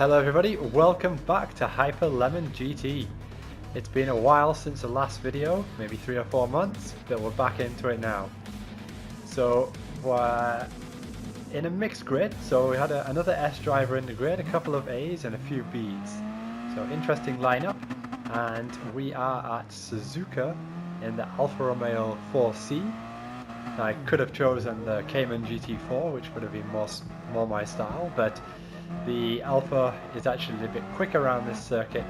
Hello everybody, welcome back to Hyper Lemon GT. It's been a while since the last video, maybe 3 or 4 months, but we're back into it now. So we're in a mixed grid, so we had another S driver in the grid, a couple of A's and a few B's. So interesting lineup, and we are at Suzuka in the Alfa Romeo 4C. I could have chosen the Cayman GT4, which would have been more my style, but the Alfa is actually a bit quick around this circuit,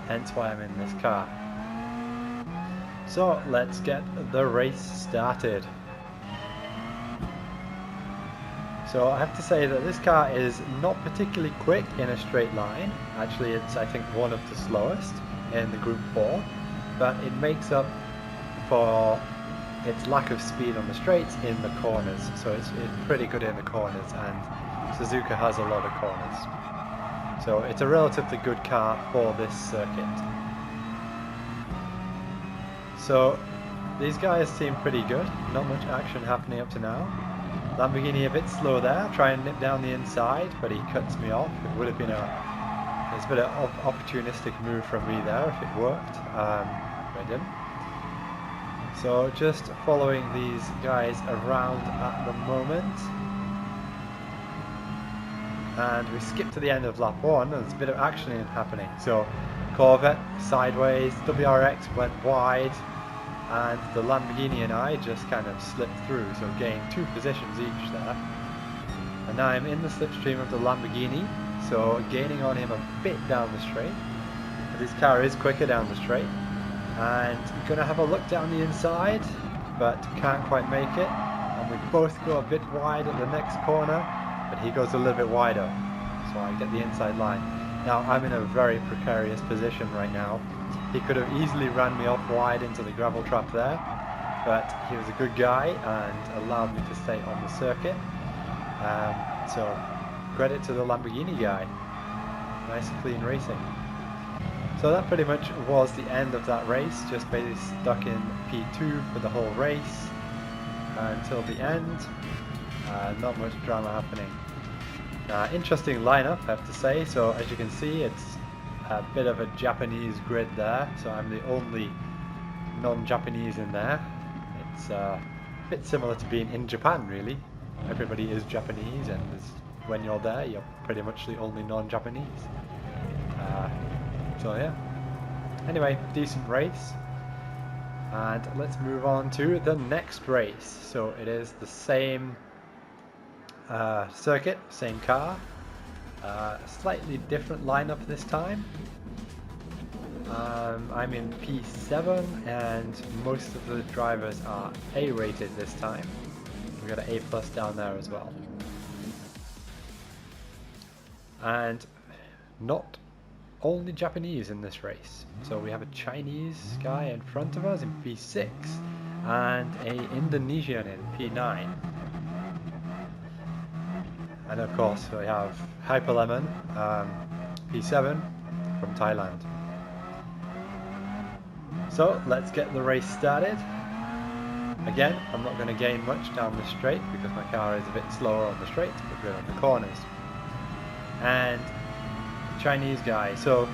hence why I'm in this car. So let's get the race started. So I have to say that this car is not particularly quick in a straight line. Actually, it's I think one of the slowest in the Group 4, but it makes up for its lack of speed on the straights in the corners. So it's pretty good in the corners, and Suzuka has a lot of corners. So it's a relatively good car for this circuit. So these guys seem pretty good, not much action happening up to now. Lamborghini a bit slow there, try and nip down the inside, but he cuts me off. It would have been it's been an opportunistic move from me there if it worked, but it didn't. So just following these guys around at the moment. And we skip to the end of lap 1, and there's a bit of action happening. So Corvette sideways, WRX went wide, and the Lamborghini and I just kind of slipped through, so gained 2 positions each there. And now I'm in the slipstream of the Lamborghini, so gaining on him a bit down the straight. But his car is quicker down the straight. And I'm going to have a look down the inside, but can't quite make it. And we both go a bit wide at the next corner, but he goes a little bit wider, so I get the inside line. Now I'm in a very precarious position right now. He could have easily ran me off wide into the gravel trap there, but he was a good guy and allowed me to stay on the circuit. So credit to the Lamborghini guy. Nice clean racing. So that pretty much was the end of that race, just basically stuck in P2 for the whole race until the end. Not much drama happening. Interesting lineup, I have to say. So as you can see, it's a bit of a Japanese grid there, so I'm the only non-Japanese in there. It's a bit similar to being in Japan, really. Everybody is Japanese, and when you're there, you're pretty much the only non-Japanese. So yeah, anyway, decent race, and let's move on to the next race. So it is the same circuit, same car, slightly different lineup this time. I'm in P7 and most of the drivers are A rated this time. We've got an A+ down there as well. And not only Japanese in this race. So we have a Chinese guy in front of us in P6 and a Indonesian in P9. And of course we have Hyper Lemon, P7 from Thailand. So let's get the race started. Again, I'm not going to gain much down the straight because my car is a bit slower on the straights, but good on the corners. And Chinese guy, so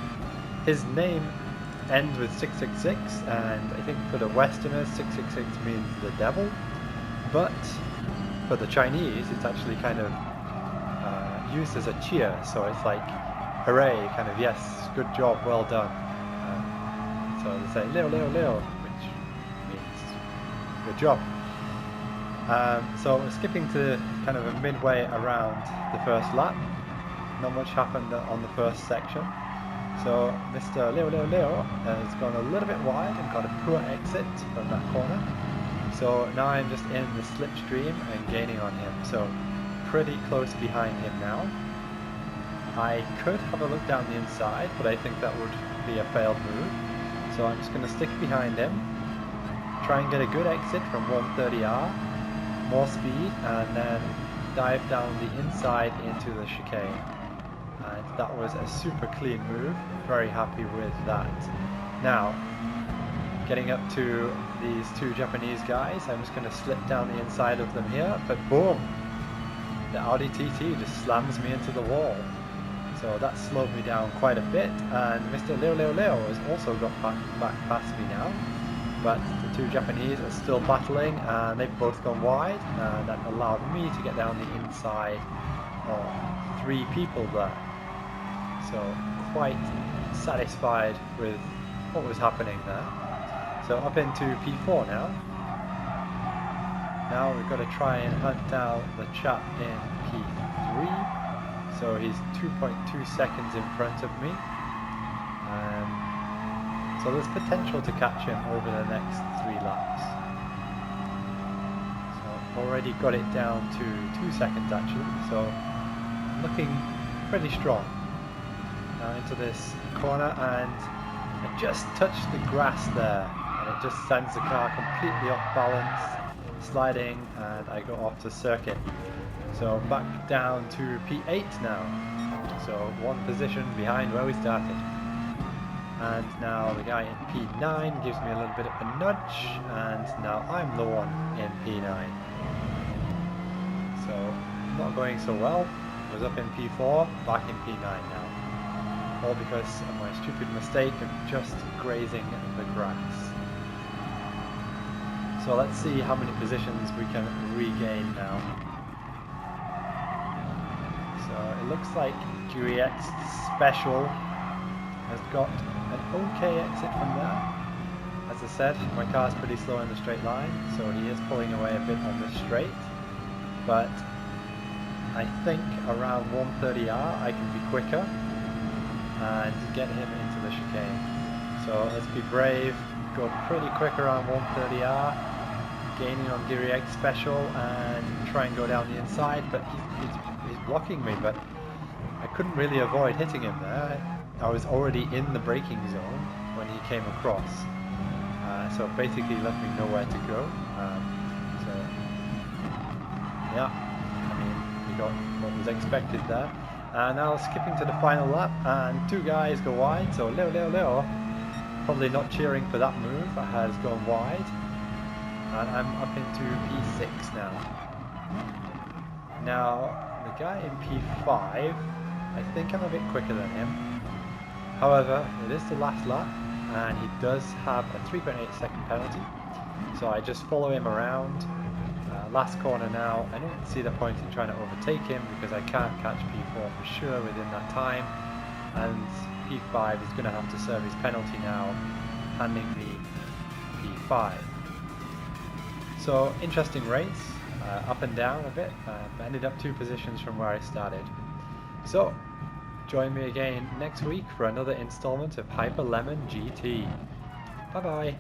his name ends with 666, and I think for the Westerners 666 means the devil, but for the Chinese it's actually kind of used as a cheer, so it's like hooray, kind of yes, good job, well done. So they say Leo Leo Leo, which means good job. So we're skipping to kind of a midway around the first lap. Not much happened on the first section. So Mr. Leo Leo Leo has gone a little bit wide and got a poor exit from that corner. So now I'm just in the slipstream and gaining on him. So pretty close behind him now. I could have a look down the inside, but I think that would be a failed move. So I'm just going to stick behind him, try and get a good exit from 130R, more speed, and then dive down the inside into the chicane. And that was a super clean move, very happy with that. Now, getting up to these 2 Japanese guys, I'm just going to slip down the inside of them here, but boom! The Audi TT just slams me into the wall. So that slowed me down quite a bit, and Mr. Leo has also got back past me now. But the two Japanese are still battling, and they've both gone wide, and that allowed me to get down the inside of 3 people there. So quite satisfied with what was happening there. So up into P4 now. Now we've got to try and hunt down the chap in P3. So he's 2.2 seconds in front of me. So there's potential to catch him over the next 3 laps. So already got it down to 2 seconds actually. So looking pretty strong. Now into this corner, and I just touched the grass there, and it just sends the car completely off balance, sliding, and I go off the circuit. So back down to P8 now. So 1 position behind where we started. And now the guy in P9 gives me a little bit of a nudge, and now I'm the one in P9. So not going so well. Was up in P4, back in P9 now. All because of my stupid mistake of just grazing the grass. So let's see how many positions we can regain now. So it looks like Guriet's Special has got an okay exit from there. As I said, my car's pretty slow in the straight line, so he is pulling away a bit on the straight. But I think around 130R I can be quicker and get him into the chicane. So let's be brave, go pretty quick around 130R, gaining on Guriet's Special, and try and go down the inside, but he's blocking me, but I couldn't really avoid hitting him there. I was already in the braking zone when he came across, so basically left me nowhere to go. So yeah, I mean, we got what was expected there. Now skipping to the final lap, and 2 guys go wide, so Leo, probably not cheering for that move, has gone wide, and I'm up into P6 now. Now the guy in P5, I think I'm a bit quicker than him. However, it is the last lap, and he does have a 3.8 second penalty, so I just follow him around. Last corner now, I don't see the point in trying to overtake him because I can't catch P4 for sure within that time, and P5 is going to have to serve his penalty now, handing me P5. So interesting race, up and down a bit, ended up 2 positions from where I started. So join me again next week for another installment of Hyper Lemon GT. Bye bye.